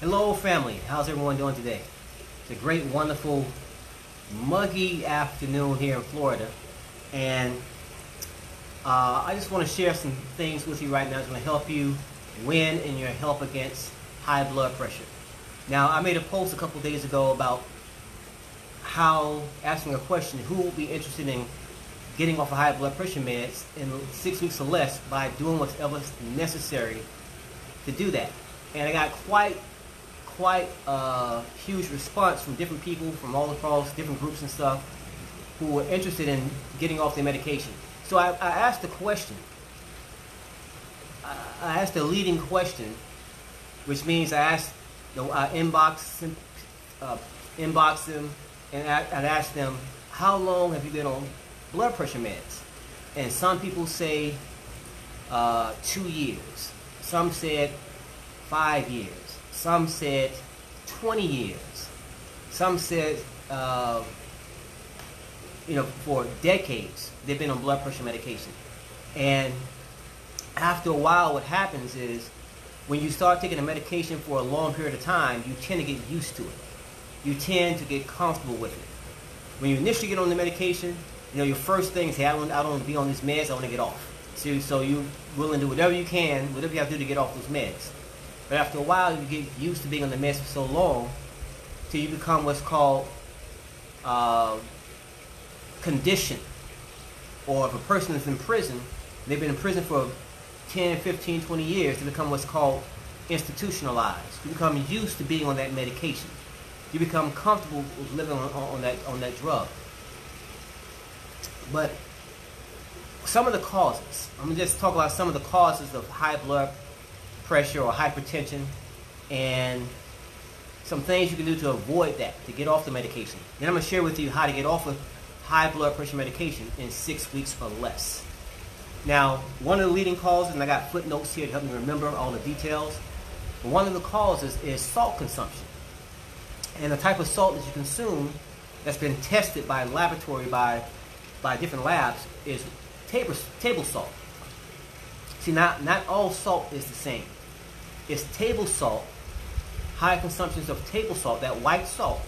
Hello family, how's everyone doing today? It's a great, wonderful, muggy afternoon here in Florida, and I just want to share some things with you right now that's going to help you win in your help against high blood pressure. Now, I made a post a couple days ago about asking a question, who will be interested in getting off of high blood pressure meds in 6 weeks or less by doing whatever is necessary to do that. And I got quite a huge response from different people from all across different groups and stuff who were interested in getting off their medication. So I asked a question. I asked a leading question, which means I inboxed them and I'd asked them, how long have you been on blood pressure meds? And some people say 2 years. Some said 5 years. Some said 20 years. Some said, for decades they've been on blood pressure medication. And after a while, what happens is when you start taking a medication for a long period of time, you tend to get used to it. You tend to get comfortable with it. When you initially get on the medication, your first thing is, hey, I don't want to be on these meds, I want to get off. So you're willing to do whatever you can, whatever you have to do to get off those meds. But after a while, you get used to being on the meds for so long till you become what's called conditioned. Or if a person is in prison, they've been in prison for 10, 15, 20 years, they become what's called institutionalized. You become used to being on that medication. You become comfortable with living on that drug. But some of the causes, I'm going to just talk about some of the causes of high blood pressure or hypertension, and some things you can do to avoid that, to get off the medication. Then I'm going to share with you how to get off of high blood pressure medication in 6 weeks or less. Now, one of the leading causes, and I got footnotes here to help me remember all the details, but one of the causes is salt consumption. And the type of salt that you consume that's been tested by laboratory, by different labs, is table salt. See, not all salt is the same. It's table salt, high consumptions of table salt, that white salt,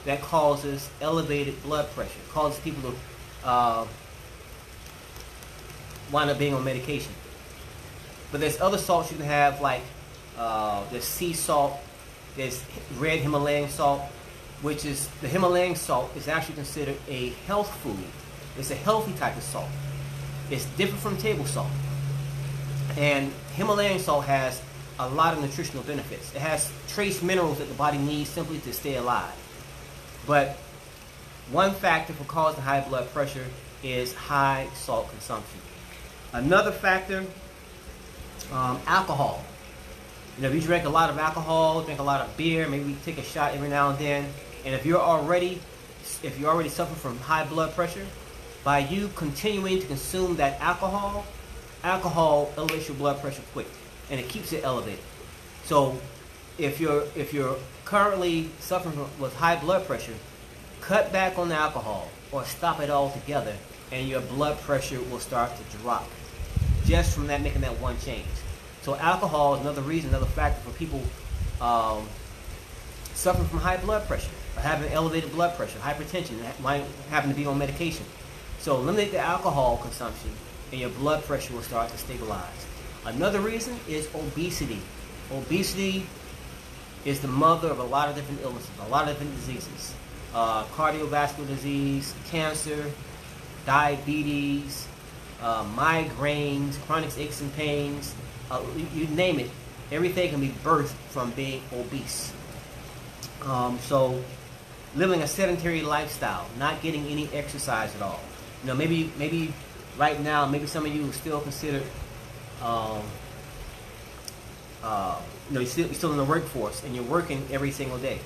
that causes elevated blood pressure, causes people to wind up being on medication. But there's other salts you can have, like there's sea salt, there's red Himalayan salt, which is, the Himalayan salt is actually considered a health food. It's a healthy type of salt. It's different from table salt. And Himalayan salt has a lot of nutritional benefits. It has trace minerals that the body needs simply to stay alive. But one factor for causing high blood pressure is high salt consumption. Another factor, alcohol. If you drink a lot of alcohol, drink a lot of beer, maybe take a shot every now and then, and if you already suffer from high blood pressure, by you continuing to consume that alcohol elevates your blood pressure quick, and it keeps it elevated. So if you're currently suffering with high blood pressure, cut back on the alcohol or stop it altogether, and your blood pressure will start to drop just from making that one change. So alcohol is another reason, another factor for people suffering from high blood pressure, or having elevated blood pressure, hypertension, might happen to be on medication. So eliminate the alcohol consumption, and your blood pressure will start to stabilize. Another reason is obesity. Obesity is the mother of a lot of different illnesses, a lot of different diseases. Cardiovascular disease, cancer, diabetes, migraines, chronic aches and pains, you name it. Everything can be birthed from being obese. So living a sedentary lifestyle, not getting any exercise at all. Maybe right now, maybe some of you still consider, you're still in the workforce and you're working every single day.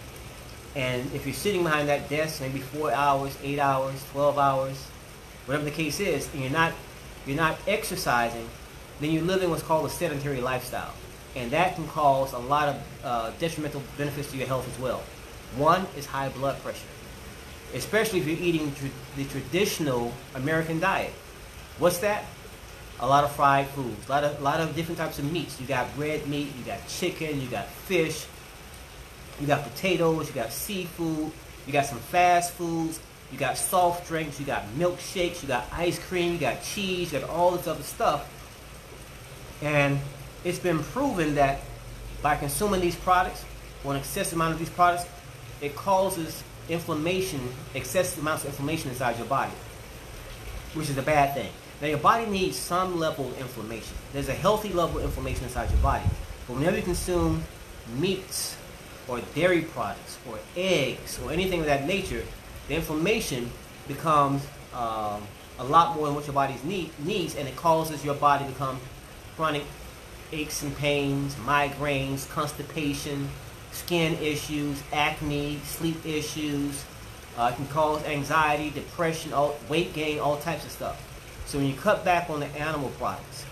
And if you're sitting behind that desk, maybe 4 hours, 8 hours, 12 hours, whatever the case is, and you're not exercising, then you're living what's called a sedentary lifestyle. And that can cause a lot of detrimental benefits to your health as well. One is high blood pressure, especially if you're eating the traditional American diet. What's that? A lot of fried foods, a lot of different types of meats. You got red meat, you got chicken, you got fish, You got potatoes, you got seafood, you got some fast foods, you got soft drinks, you got milkshakes, you got ice cream, you got cheese, you got all this other stuff. And it's been proven that by consuming these products, or an excessive amount of these products, it causes inflammation, excessive amounts of inflammation inside your body, which is a bad thing. Now, your body needs some level of inflammation. There's a healthy level of inflammation inside your body. But whenever you consume meats or dairy products or eggs or anything of that nature, the inflammation becomes a lot more than what your body needs, and it causes your body to become chronic aches and pains, migraines, constipation, skin issues, acne, sleep issues. It can cause anxiety, depression, weight gain, all types of stuff. So when you cut back on the animal products,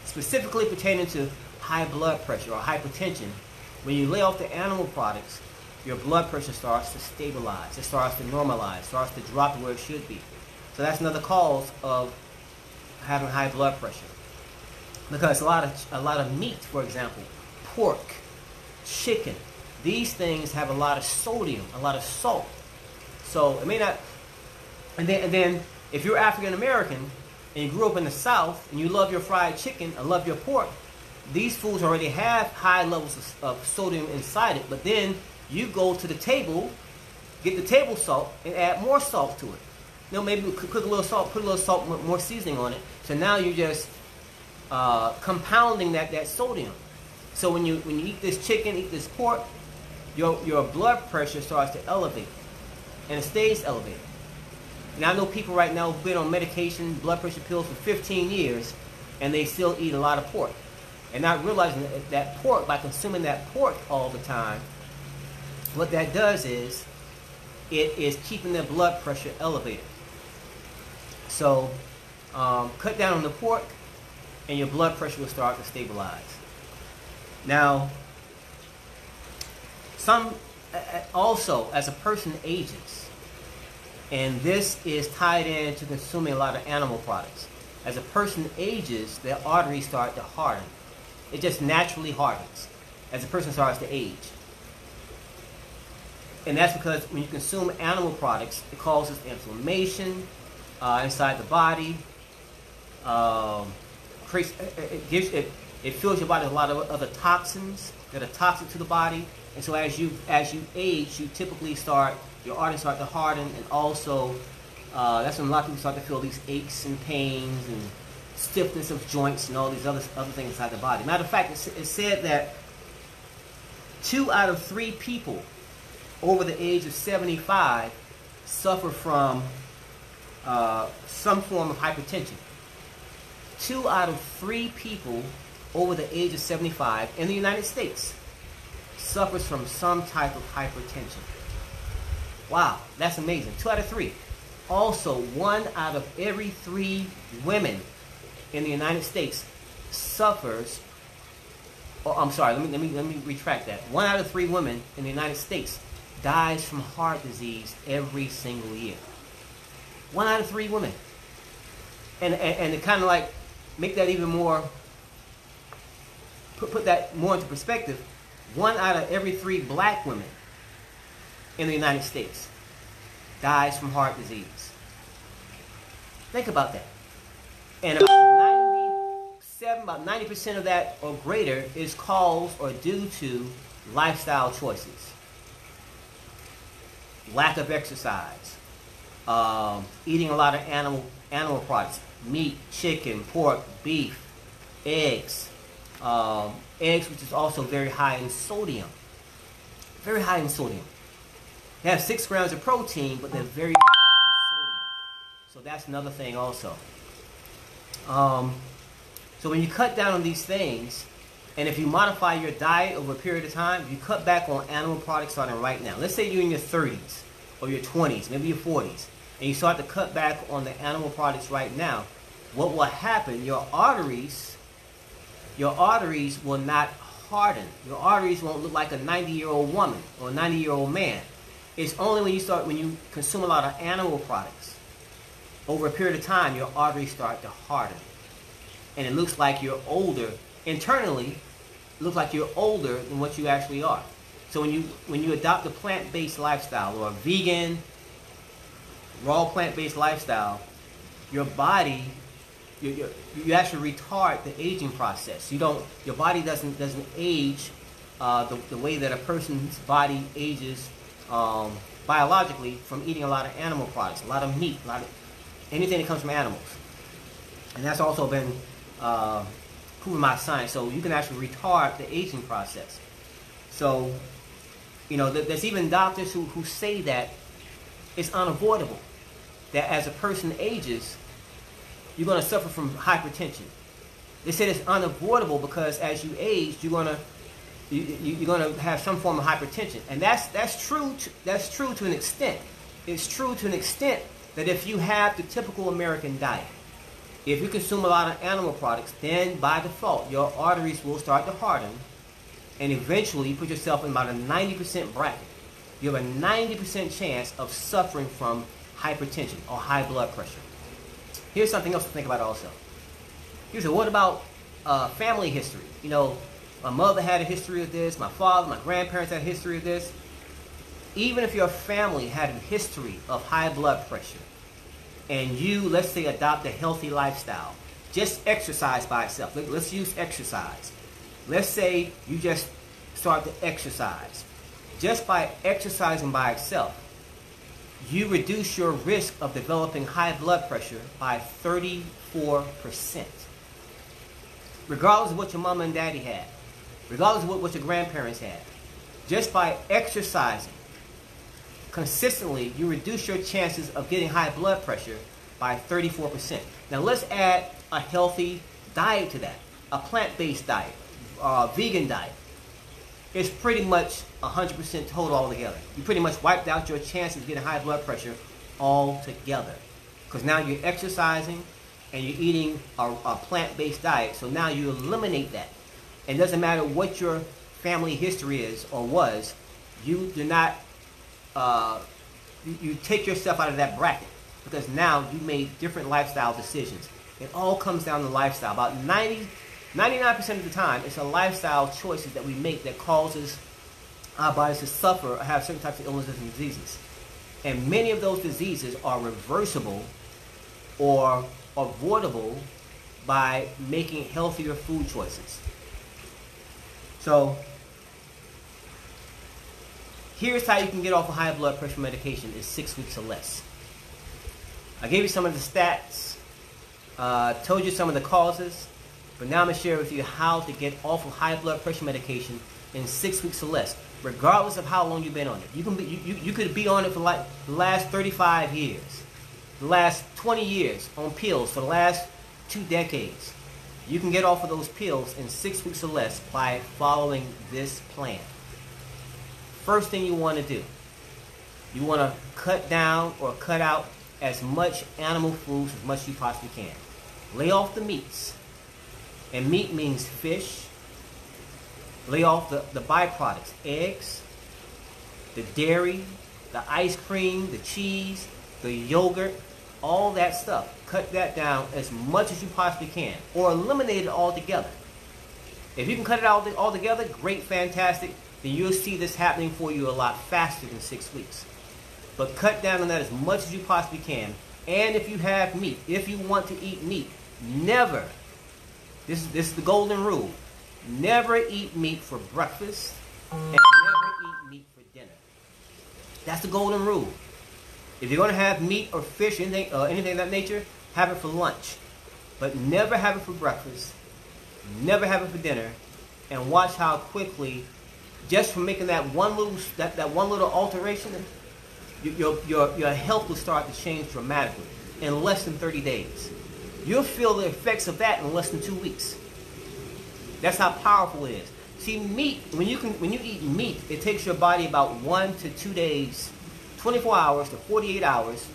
specifically pertaining to high blood pressure or hypertension, when you lay off the animal products, your blood pressure starts to stabilize. It starts to normalize, starts to drop to where it should be. So that's another cause of having high blood pressure. Because a lot of meat, for example, pork, chicken, these things have a lot of sodium, a lot of salt. So it may not. And then if you're African American and you grew up in the South and you love your fried chicken and love your pork, these foods already have high levels of sodium inside it. But then you go to the table, get the table salt, and add more salt to it. You know, maybe cook a little salt, put a little salt, more seasoning on it. So now you're just compounding that sodium. So when you eat this chicken, eat this pork, your blood pressure starts to elevate, and it stays elevated. Now, I know people right now who've been on medication, blood pressure pills for 15 years, and they still eat a lot of pork. And not realizing that pork, by consuming that pork all the time, what that does is, it is keeping their blood pressure elevated. So, cut down on the pork, and your blood pressure will start to stabilize. Now, also, as a person ages, and this is tied in to consuming a lot of animal products. As a person ages, their arteries start to harden. It just naturally hardens as a person starts to age. And that's because when you consume animal products, it causes inflammation inside the body. It fills your body with a lot of other toxins that are toxic to the body. And so as you age, you typically your arteries start to harden, and also that's when a lot of people start to feel these aches and pains and stiffness of joints and all these other things inside the body. Matter of fact, it's said that 2 out of 3 people over the age of 75 suffer from some form of hypertension. 2 out of 3 people over the age of 75 in the United States suffers from some type of hypertension. Wow, that's amazing. 2 out of 3. Also, 1 out of every 3 women in the United States suffers. Oh, I'm sorry. Let me retract that. 1 out of 3 women in the United States dies from heart disease every single year. 1 out of 3 women. And to kind of like make that even more, put that more into perspective, 1 out of every 3 black women in the United States dies from heart disease. Think about that. And about 90% of that or greater is caused or due to lifestyle choices. Lack of exercise, eating a lot of animal products, meat, chicken, pork, beef, eggs, which is also very high in sodium. Very high in sodium. They have 6 grams of protein, but they're very high in sodium. So that's another thing also. So when you cut down on these things, and if you modify your diet over a period of time, if you cut back on animal products starting right now, let's say you're in your 30s or your 20s, maybe your 40s, and you start to cut back on the animal products right now, what will happen, your arteries will not harden. Your arteries won't look like a 90-year-old woman or a 90-year-old man. It's only when you consume a lot of animal products, over a period of time, your arteries start to harden. And it looks like you're older. Internally, it looks like you're older than what you actually are. So when you adopt a plant-based lifestyle or a vegan, raw plant-based lifestyle, your body, you actually retard the aging process. Your body doesn't age the way that a person's body ages biologically from eating a lot of animal products, a lot of meat, a lot of anything that comes from animals. And that's also been proven by science. So you can actually retard the aging process. So, there's even doctors who say that it's unavoidable that as a person ages, you're going to suffer from hypertension. They said it's unavoidable because as you age, you're going to have some form of hypertension, and that's true. That's true to an extent. It's true to an extent that if you have the typical American diet, if you consume a lot of animal products, then by default your arteries will start to harden, and eventually you put yourself in about a 90% bracket. You have a 90% chance of suffering from hypertension or high blood pressure. Here's something else to think about also. What about family history? My mother had a history of this, my father, my grandparents had a history of this. Even if your family had a history of high blood pressure, and you, let's say, adopt a healthy lifestyle, just exercise by itself. Let's use exercise. Let's say you just start to exercise. Just by exercising by itself, you reduce your risk of developing high blood pressure by 34%. Regardless of what your mama and daddy had, regardless of what your grandparents had, just by exercising consistently, you reduce your chances of getting high blood pressure by 34%. Now let's add a healthy diet to that, a plant-based diet, vegan diet. It's pretty much 100% total altogether. You pretty much wiped out your chances of getting high blood pressure altogether. Because now you're exercising and you're eating a plant-based diet, so now you eliminate that. And it doesn't matter what your family history is or was, you do not, you take yourself out of that bracket, because now you made different lifestyle decisions. It all comes down to lifestyle. About 99% of the time, it's a lifestyle choices that we make that causes our bodies to suffer or have certain types of illnesses and diseases. And many of those diseases are reversible or avoidable by making healthier food choices. So, here's how you can get off of high blood pressure medication in 6 weeks or less. I gave you some of the stats, told you some of the causes, but now I'm going to share with you how to get off of high blood pressure medication in 6 weeks or less, regardless of how long you've been on it. You could be on it for like the last 35 years, the last 20 years on pills for the last 2 decades. You can get off of those pills in 6 weeks or less by following this plan. First thing you want to do, you want to cut down or cut out as much animal foods as much as you possibly can. Lay off the meats. And meat means fish. Lay off the byproducts, eggs, the dairy, the ice cream, the cheese, the yogurt, all that stuff. Cut that down as much as you possibly can, or eliminate it altogether. If you can cut it out altogether, great, fantastic. Then you'll see this happening for you a lot faster than 6 weeks. But cut down on that as much as you possibly can. And if you have meat, if you want to eat meat, never, this is the golden rule, never eat meat for breakfast and never eat meat for dinner. That's the golden rule. If you're going to have meat or fish, anything of that nature, have it for lunch. But never have it for breakfast, never have it for dinner, and watch how quickly, just from making that one little alteration, your health will start to change dramatically in less than 30 days. You'll feel the effects of that in less than 2 weeks. That's how powerful it is. See, meat, when you eat meat, it takes your body about 1 to 2 days, 24 hours to 48 hours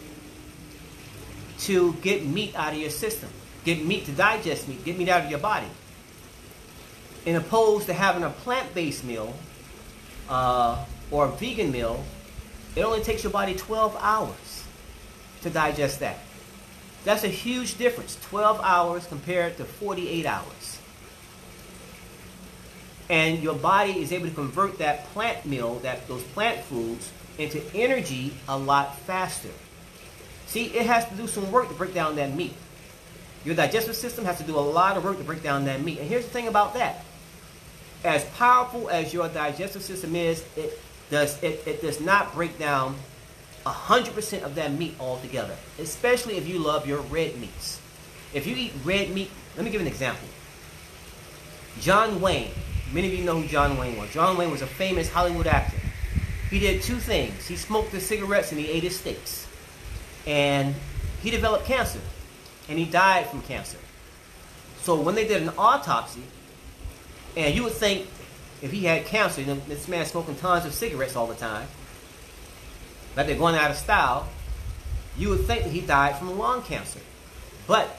to get meat out of your system. Get meat to digest meat, get meat out of your body. In opposed to having a plant-based meal or a vegan meal, it only takes your body 12 hours to digest that. That's a huge difference, 12 hours compared to 48 hours. And your body is able to convert that plant meal, those plant foods, into energy a lot faster. See, it has to do some work to break down that meat. Your digestive system has to do a lot of work to break down that meat. And here's the thing about that. As powerful as your digestive system is, it does not break down 100% of that meat altogether, especially if you love your red meats. If you eat red meat, let me give an example. John Wayne, many of you know who John Wayne was. John Wayne was a famous Hollywood actor. He did two things. He smoked his cigarettes and he ate his steaks. And he developed cancer. And he died from cancer. So when they did an autopsy, and you would think if he had cancer, you know, this man smoking tons of cigarettes all the time, like they're going out of style, you would think that he died from lung cancer. But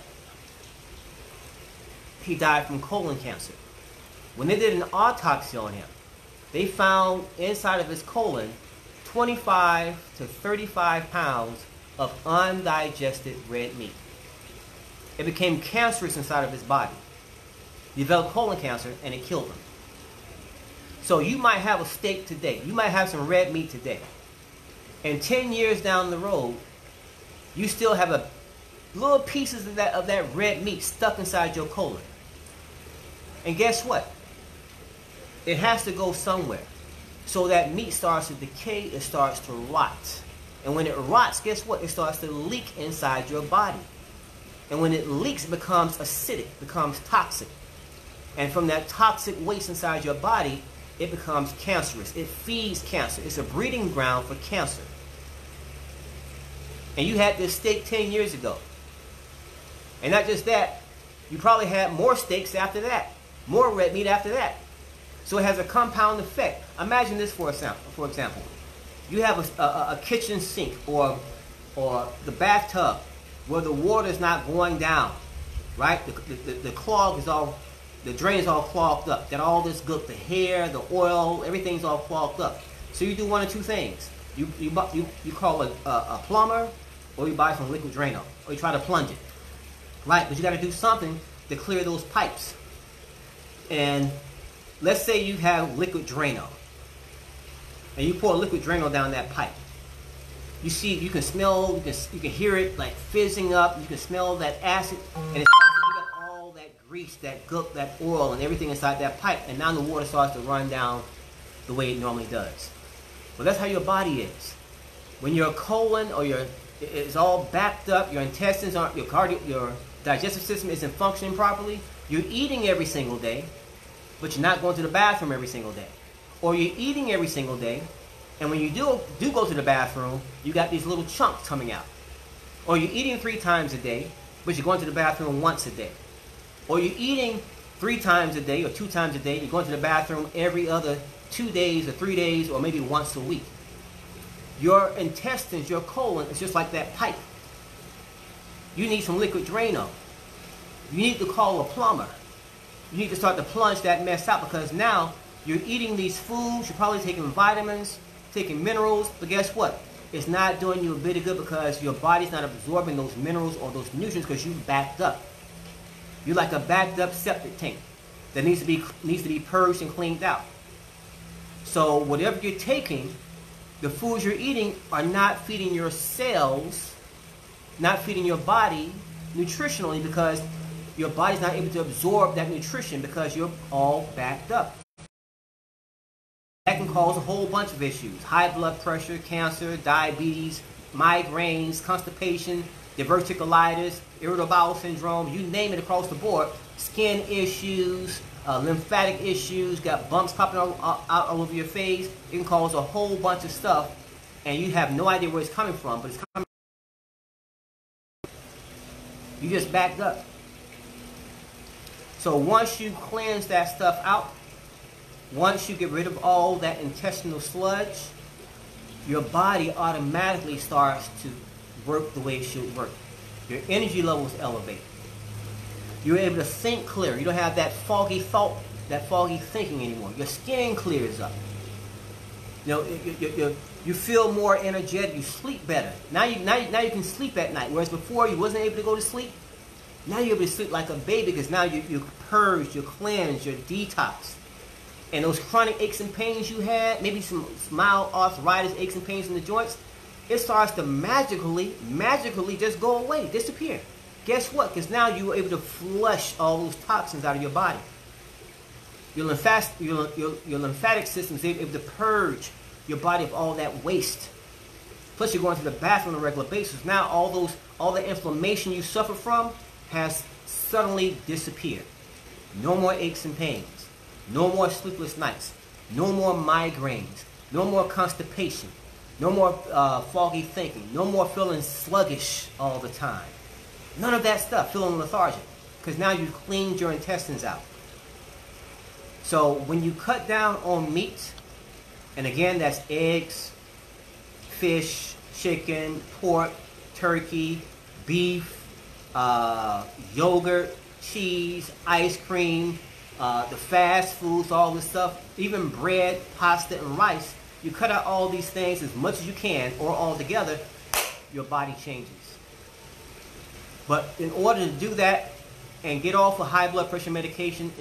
he died from colon cancer. When they did an autopsy on him, they found inside of his colon 25 to 35 pounds of undigested red meat. It became cancerous inside of his body. He developed colon cancer and it killed him. So you might have a steak today. You might have some red meat today. And 10 years down the road, you still have a little pieces of that red meat stuck inside your colon. And guess what? It has to go somewhere. So that meat starts to decay, it starts to rot. And when it rots, guess what? It starts to leak inside your body. And when it leaks, it becomes acidic, becomes toxic. And from that toxic waste inside your body, it becomes cancerous. It feeds cancer. It's a breeding ground for cancer. And you had this steak 10 years ago. And not just that, you probably had more steaks after that. More red meat after that. So it has a compound effect. Imagine this for example. You have a kitchen sink or the bathtub where the water is not going down, right? The clog is all, the drain is all clogged up. Got all this good, the hair, the oil, everything's all clogged up. So you do one of two things. You call a plumber, or you buy some liquid Drano, or you try to plunge it, right? But you got to do something to clear those pipes. And let's say you have liquid Drano, and you pour liquid Drano down that pipe. You see, you can smell, you can hear it like fizzing up. You can smell that acid, and it starts to eat up all that grease, that gook, that oil, and everything inside that pipe. And now the water starts to run down the way it normally does. Well, that's how your body is. When your colon or it's all backed up, your intestines aren't, your digestive system isn't functioning properly. You're eating every single day, but you're not going to the bathroom every single day. Or you're eating every single day, and when you do go to the bathroom, you got these little chunks coming out. Or you're eating 3 times a day, but you're going to the bathroom once a day. Or you're eating 3 times a day or 2 times a day, you're going to the bathroom every other 2 days or 3 days or maybe once a week. Your intestines, your colon is just like that pipe. You need some liquid Drano. You need to call a plumber. You need to start to plunge that mess out, because now you're eating these foods, you're probably taking vitamins, taking minerals, but guess what? It's not doing you a bit of good, because your body's not absorbing those minerals or those nutrients because you backed up. You're like a backed up septic tank that needs to be purged and cleaned out. So whatever you're taking, the foods you're eating are not feeding your cells, not feeding your body nutritionally, because your body's not able to absorb that nutrition because you're all backed up. That can cause a whole bunch of issues: high blood pressure, cancer, diabetes, migraines, constipation, diverticulitis, irritable bowel syndrome, you name it across the board. Skin issues, lymphatic issues, got bumps popping out all over your face. It can cause a whole bunch of stuff, and you have no idea where it's coming from, but it's coming. You just backed up. So once you cleanse that stuff out, once you get rid of all that intestinal sludge, your body automatically starts to work the way it should work. Your energy levels elevate. You're able to think clear. You don't have that foggy thought, that foggy thinking anymore. Your skin clears up. You know, you feel more energetic. You sleep better. Now you can sleep at night, whereas before you wasn't able to go to sleep. Now you're able to sleep like a baby, because now you purge, you cleanse, you detox. and those chronic aches and pains you had, maybe some mild arthritis, aches and pains in the joints, it starts to magically just go away, disappear. Guess what? Because now you were able to flush all those toxins out of your body. Your lymphatic system is able to purge your body of all that waste. Plus, you're going to the bathroom on a regular basis. Now, all the inflammation you suffer from has suddenly disappeared. No more aches and pains. No more sleepless nights. No more migraines. No more constipation. No more foggy thinking. No more feeling sluggish all the time. None of that stuff, feeling lethargic. Because now you've cleaned your intestines out. So when you cut down on meat, and again, that's eggs, fish, chicken, pork, turkey, beef, yogurt, cheese, ice cream, the fast foods, all this stuff, even bread, pasta, and rice, you cut out all these things as much as you can or all together, your body changes. But in order to do that and get off of high blood pressure medication,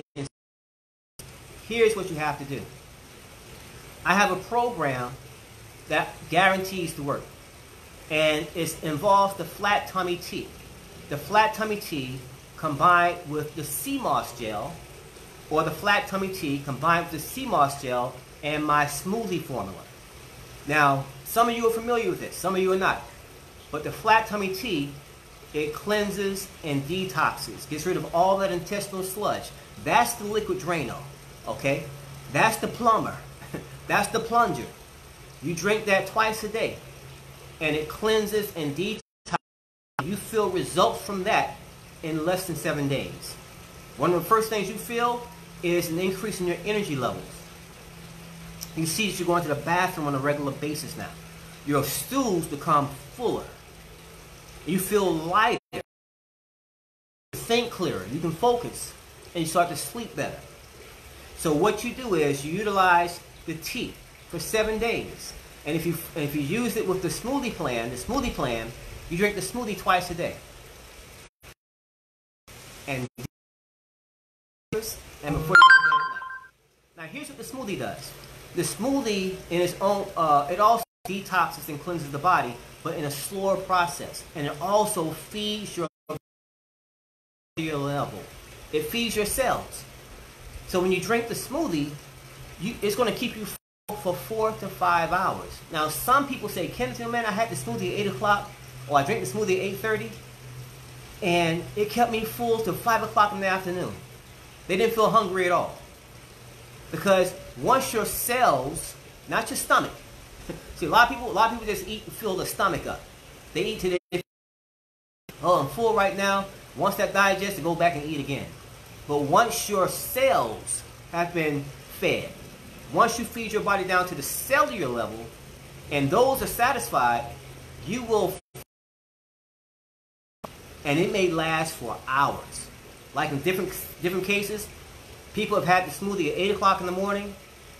here's what you have to do. I have a program that guarantees to work. And it involves the flat tummy tea. The flat tummy tea combined with the sea moss gel, or the flat tummy tea combined with the sea moss gel and my smoothie formula. Now, some of you are familiar with this, some of you are not. But the flat tummy tea, it cleanses and detoxes, gets rid of all that intestinal sludge. That's the liquid Drano, okay? That's the plumber. That's the plunger. You drink that twice a day, and it cleanses and detoxes. You feel results from that in less than 7 days. One of the first things you feel is an increase in your energy levels. You see that you're going to the bathroom on a regular basis now. Your stools become fuller. You feel lighter. You think clearer. You can focus, and you start to sleep better. So what you do is you utilize the tea for 7 days. And if you use it with the smoothie plan, you drink the smoothie twice a day. And before you go to bed at night. Now here's what the smoothie does. The smoothie in its own, it also detoxes and cleanses the body, but in a slower process. And it also feeds your level. It feeds your cells. So when you drink the smoothie, it's going to keep you full for 4 to 5 hours. Now some people say, Kenneth, man, I had the smoothie at 8 o'clock, or I drank the smoothie at 8:30, and it kept me full till 5 o'clock in the afternoon. They didn't feel hungry at all. Because once your cells, not your stomach, see a lot of people just eat and fill their stomach up. They eat to their, oh, I'm full right now. Once that digests, they go back and eat again. But once your cells have been fed, once you feed your body down to the cellular level, and those are satisfied, you will, and it may last for hours. Like in different cases, people have had the smoothie at 8 o'clock in the morning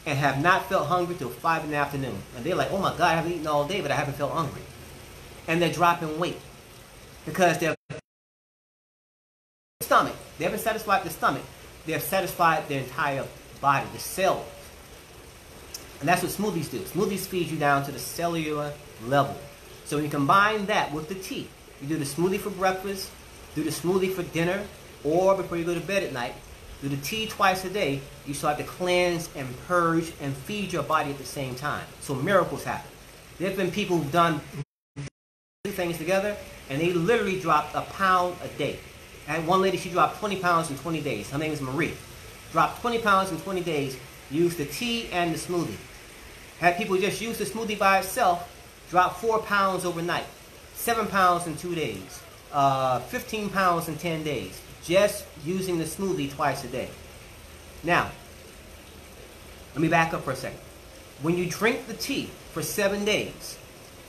and have not felt hungry till 5 in the afternoon. And they're like, oh my God, I haven't eaten all day, but I haven't felt hungry. And they're dropping weight because their stomach, they haven't satisfied the stomach, they've satisfied their entire body, the cells. And that's what smoothies do. Smoothies feed you down to the cellular level. So when you combine that with the tea, you do the smoothie for breakfast, do the smoothie for dinner, or before you go to bed at night, do the tea twice a day, you start to cleanse and purge and feed your body at the same time. So miracles happen. There have been people who've done things together, and they literally dropped a pound a day. I had one lady, she dropped 20 pounds in 20 days. Her name is Marie. Dropped 20 pounds in 20 days, used the tea and the smoothie. Had people just use the smoothie by itself, drop 4 pounds overnight, 7 pounds in 2 days, 15 pounds in 10 days, just using the smoothie twice a day. Now, let me back up for a second. When you drink the tea for 7 days,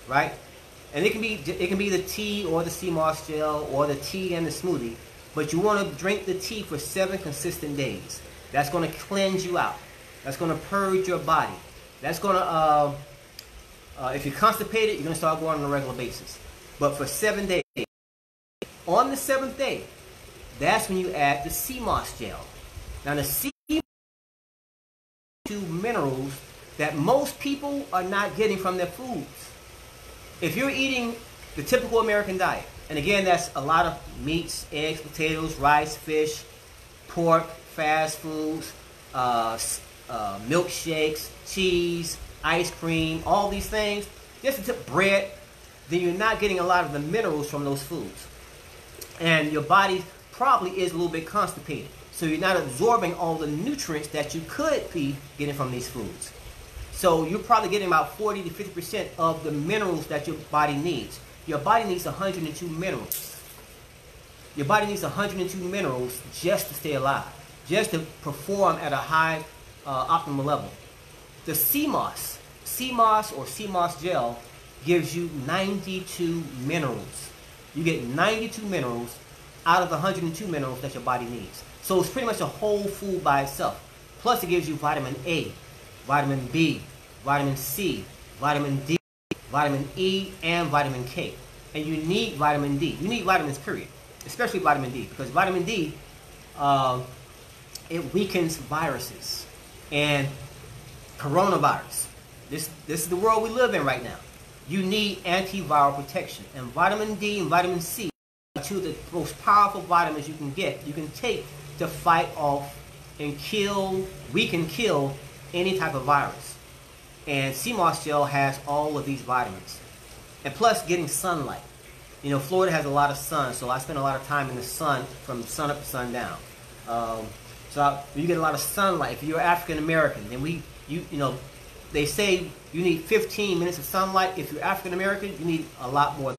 right? And it can be the tea or the sea moss gel or the tea and the smoothie, but you want to drink the tea for 7 consistent days. That's going to cleanse you out. That's going to purge your body. That's going to, if you're constipated, you're going to start going on a regular basis. But for 7 days, on the 7th day, that's when you add the sea moss gel. Now the sea minerals that most people are not getting from their foods. If you're eating the typical American diet, and again, that's a lot of meats, eggs, potatoes, rice, fish, pork, fast foods, milkshakes, cheese, ice cream, all these things, just a tip bread, then you're not getting a lot of the minerals from those foods. And your body probably is a little bit constipated. So you're not absorbing all the nutrients that you could be getting from these foods. So you're probably getting about 40 to 50% of the minerals that your body needs. Your body needs 102 minerals. Your body needs 102 minerals just to stay alive, just to perform at a high optimal level. The sea moss or sea moss gel gives you 92 minerals. You get 92 minerals out of the 102 minerals that your body needs. So it's pretty much a whole food by itself. Plus it gives you vitamin A, vitamin B, vitamin C, vitamin D, vitamin E, and vitamin K. And you need vitamin D. You need vitamins, period. Especially vitamin D, because vitamin D, it weakens viruses. And coronavirus, this is the world we live in right now. You need antiviral protection. And vitamin D and vitamin C are two of the most powerful vitamins you can take to fight off and weaken, kill any type of virus. And sea moss gel has all of these vitamins. And plus getting sunlight. You know, Florida has a lot of sun, so I spend a lot of time in the sun from sun up to sundown. You get a lot of sunlight. If you're African American, then they say you need 15 minutes of sunlight. If you're African American, you need a lot more.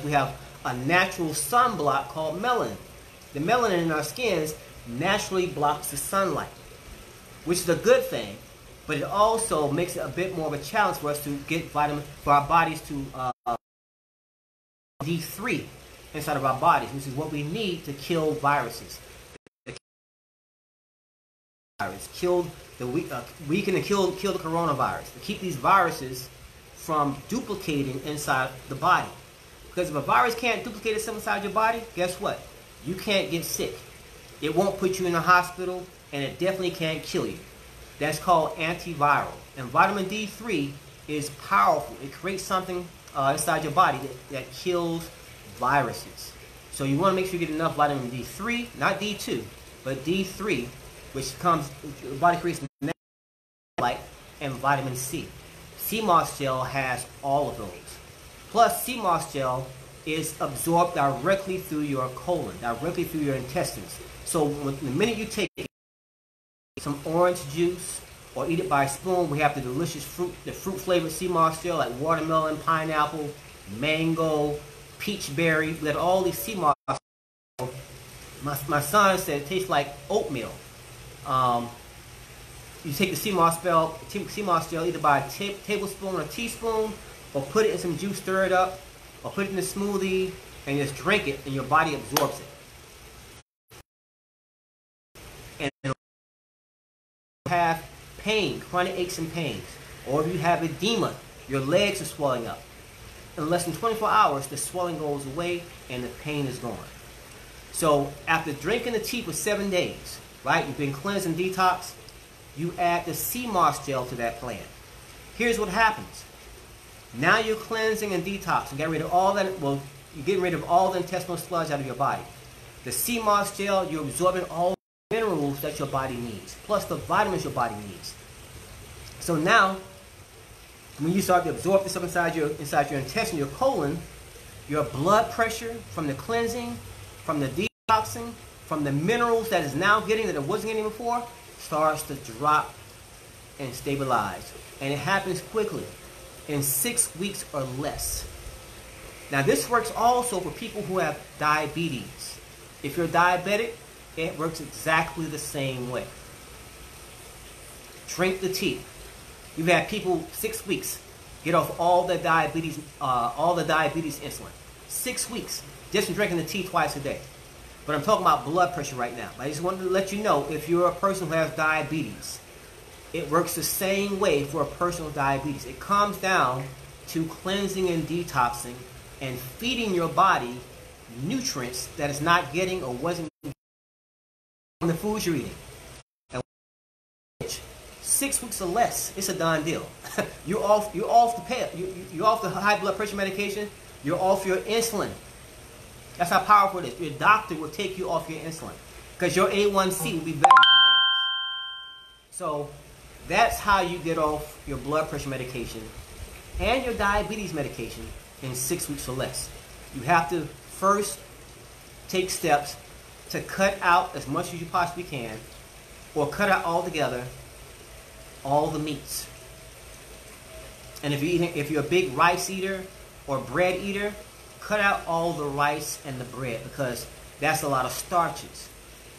We have a natural sunblock called melanin. The melanin in our skins naturally blocks the sunlight, which is a good thing, but it also makes it a bit more of a challenge for us to get for our bodies to D3 inside of our bodies, which is what we need to kill viruses. Weaken and kill the coronavirus, to keep these viruses from duplicating inside the body. Because if a virus can't duplicate itself inside your body, guess what? You can't get sick. It won't put you in the hospital, and it definitely can't kill you. That's called antiviral. And vitamin D3 is powerful. It creates something inside your body that kills viruses. So you want to make sure you get enough vitamin D3, not D2, but D3, which your body creates light, and vitamin C. Sea moss gel has all of those. Plus, sea moss gel is absorbed directly through your colon, directly through your intestines. So the minute you take some orange juice or eat it by a spoon, we have the delicious fruit-flavored sea moss gel like watermelon, pineapple, mango, peach berry. We got all these sea moss. My son said it tastes like oatmeal. You take the sea moss gel either by a tablespoon or a teaspoon, or put it in some juice, stir it up, or put it in a smoothie, and just drink it, and your body absorbs it. And if you have pain, chronic aches and pains, or if you have edema, your legs are swelling up, in less than 24 hours, the swelling goes away and the pain is gone. So after drinking the tea for 7 days, right, you've been cleansed and detox, you add the sea moss gel to that plan. Here's what happens. Now you're cleansing and detoxing, getting rid of all that, you're getting rid of all the intestinal sludge out of your body. The sea moss gel, you're absorbing all the minerals that your body needs, plus the vitamins your body needs. So now, when you start to absorb this stuff inside your intestine, your colon, your blood pressure from the cleansing, from the detoxing, from the minerals that is now getting that it wasn't getting before, starts to drop and stabilize. And it happens quickly, in 6 weeks or less. Now this works also for people who have diabetes. If you're diabetic, it works exactly the same way. Drink the tea. You've had people 6 weeks get off all the diabetes insulin. 6 weeks just from drinking the tea twice a day. But I'm talking about blood pressure right now. I just wanted to let you know, if you're a person who has diabetes, it works the same way for a person with diabetes. It comes down to cleansing and detoxing and feeding your body nutrients that it's not getting or wasn't getting from the foods you're eating. 6 weeks or less, it's a done deal. You're off the pill. You're off the high blood pressure medication. You're off your insulin. That's how powerful it is. Your doctor will take you off your insulin because your A1C will be better than theirs. So that's how you get off your blood pressure medication and your diabetes medication in 6 weeks or less. You have to first take steps to cut out as much as you possibly can, or cut out altogether all the meats. And if you're a big rice eater or bread eater, cut out all the rice and the bread, because that's a lot of starches.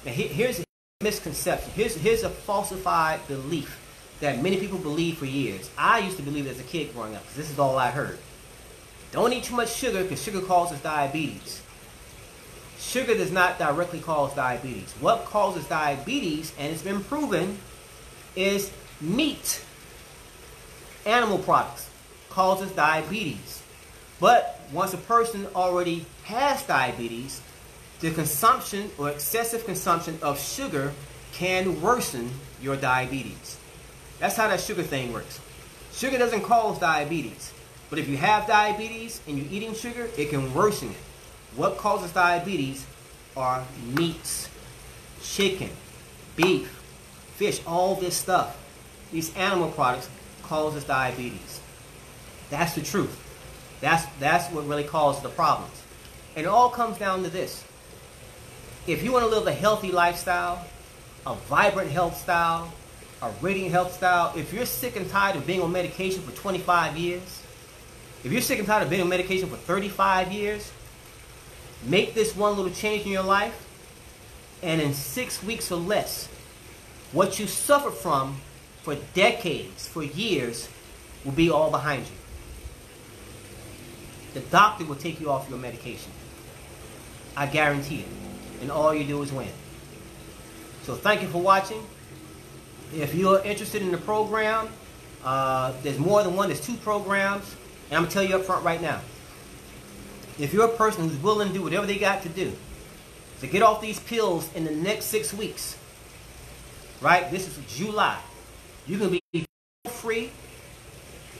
Now here's a misconception. Here's a falsified belief that many people believe for years. I used to believe it as a kid growing up, because this is all I heard. Don't eat too much sugar because sugar causes diabetes. Sugar does not directly cause diabetes. What causes diabetes, and it's been proven, is meat. Animal products causes diabetes. But once a person already has diabetes, the consumption or excessive consumption of sugar can worsen your diabetes. That's how that sugar thing works. Sugar doesn't cause diabetes. But if you have diabetes and you're eating sugar, it can worsen it. What causes diabetes are meats, chicken, beef, fish, all this stuff. These animal products causes diabetes. That's the truth. That's what really causes the problems. And it all comes down to this. If you want to live a healthy lifestyle, a vibrant health style, a radiant health style, if you're sick and tired of being on medication for 25 years, if you're sick and tired of being on medication for 35 years, make this one little change in your life, and in 6 weeks or less, what you suffered from for decades, for years, will be all behind you. The doctor will take you off your medication. I guarantee it. And all you do is win. So thank you for watching. If you're interested in the program, there's more than one. There's 2 programs. And I'm going to tell you up front right now. If you're a person who's willing to do whatever they got to do to get off these pills in the next 6 weeks, right? This is July. You can be free.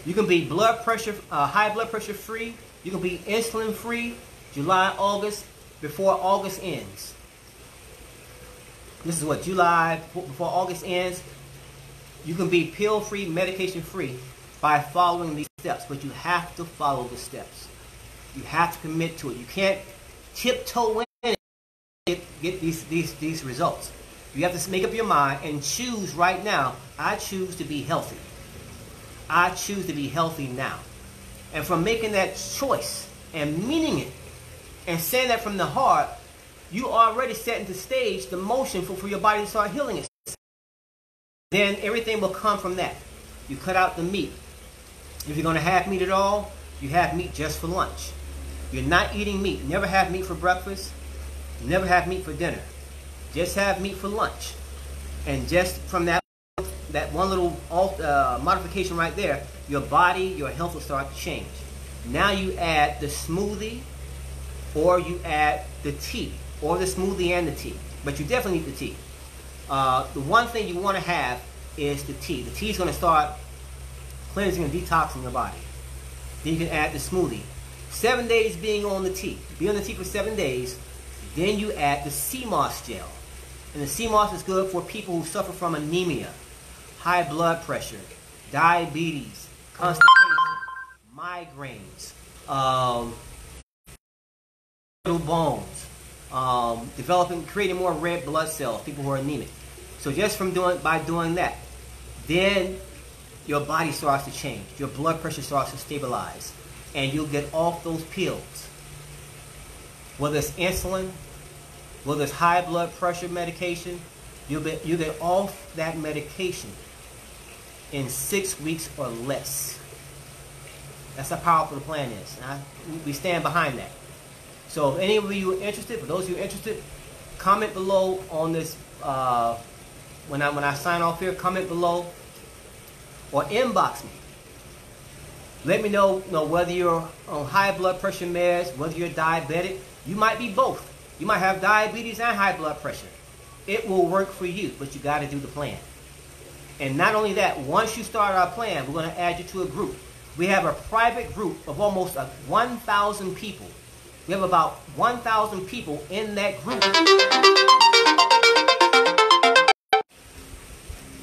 You can be blood pressure, high blood pressure free. You can be insulin free. July, August, before August ends. This is what, July, before August ends. You can be pill free, medication free by following these steps. But you have to follow the steps. You have to commit to it. You can't tiptoe in and get these results. You have to make up your mind and choose right now. I choose to be healthy. I choose to be healthy now. And from making that choice and meaning it and saying that from the heart, you already set into stage the motion for your body to start healing itself. Then everything will come from that. You cut out the meat. If you're going to have meat at all, you have meat just for lunch. You're not eating meat. Never have meat for breakfast. Never have meat for dinner. Just have meat for lunch. And just from that one little modification right there, your body, your health will start to change. Now you add the smoothie, or you add the tea, or the smoothie and the tea. But you definitely need the tea. The one thing you want to have is the tea. The tea is going to start cleansing and detoxing your body. Then you can add the smoothie. 7 days being on the tea. Be on the tea for 7 days. Then you add the sea moss gel. And the sea moss is good for people who suffer from anemia, high blood pressure, diabetes, constipation, migraines, bones, creating more red blood cells, people who are anemic. So just by doing that, then your body starts to change. Your blood pressure starts to stabilize. And you'll get off those pills. Whether it's insulin, whether it's high blood pressure medication, you get off that medication in 6 weeks or less. That's how powerful the plan is. And we stand behind that. So if any of you are interested, for those of you interested, comment below on this. When I sign off here, comment below or inbox me. Let me know, whether you're on high blood pressure meds, whether you're diabetic. You might be both. You might have diabetes and high blood pressure. It will work for you, but you got to do the plan. And not only that, once you start our plan, we're going to add you to a group. We have a private group of almost 1,000 people. We have about 1,000 people in that group.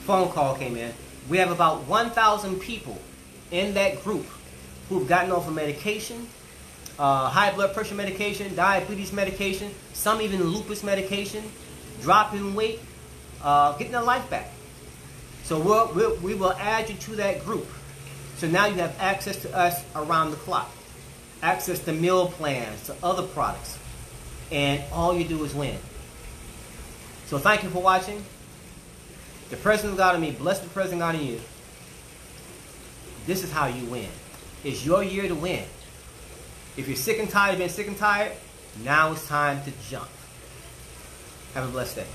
Phone call came in. We have about 1,000 people in that group who've gotten off of medication, high blood pressure medication, diabetes medication, some even lupus medication, dropping weight, getting their life back. So we will add you to that group. So now you have access to us around the clock, access to meal plans, to other products, and all you do is win. So thank you for watching. The President of God in me, bless the President God in you. This is how you win. It's your year to win. If you're sick and tired of being sick and tired, now it's time to jump. Have a blessed day.